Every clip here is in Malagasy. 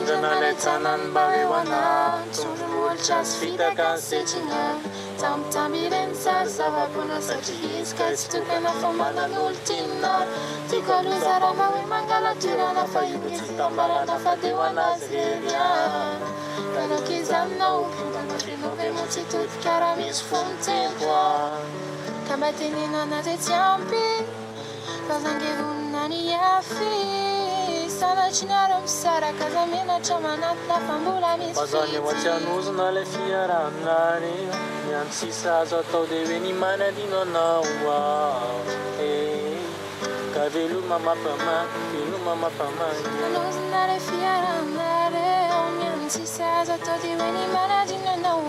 Findrana lay tsanany mba eo anahy Tsondromolitra sy fitaka ny setrina Tambitamby ireny sary zava-pona satria izy ka tsy tokana fa manan'olo tinina Tiako aloha raha hoe mangala toerana fa io tsy tambalana fa deo anazy reny Talaka izany na ompinana renove mo tsy todika raha misy fony tempo Ka mba tenena anazy tsy ampy fa zangevonina ny afy Sanatry nareo misaraka za menatra manatona fa mbola misy Mazany eo an-tsianozona lay fiarahanare Ny antsisa azo atao dia hoe ny manadino anao Ka veloma mampamany Anozona lay fiarahanareo Ny antsisa azo atao dia hoe ny manadino anao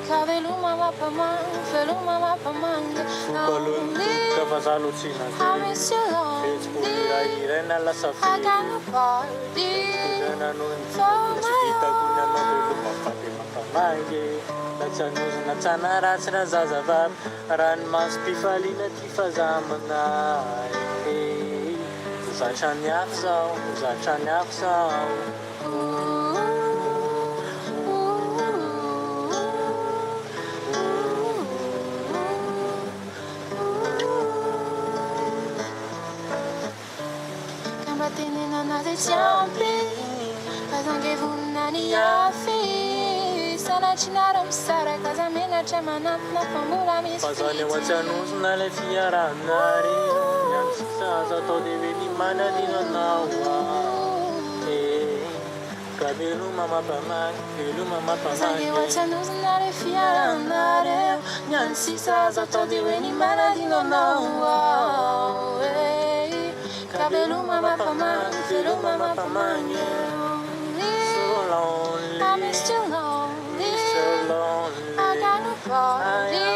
Ka veloma mampamany Ka fa zalotsina I miss you Iray na lasa I got nobody for Tsy vitako ny anao veloma mampamany Na tsy anozona tsana ratsy na zazavavy Raha ny masom-pifaliana ty fa zamanay Zatra ny afo zao Tenena anazy tsy ampy fa zangevonina ny afy Sanatry nareo misaraka za menatra manatona fa mbola misy Fa zany eo an-tsianozona lay fiarahanare Ny antsisa azo atao dia hoe ny manadino anao Ka veloma mampamany Zany eo an-tsianozona lay fiarahanareo Ny antsisa azo atao dia hoe ny manadino anao Ka veloma mampamany So lonely I miss you lonely So lonely I got nobody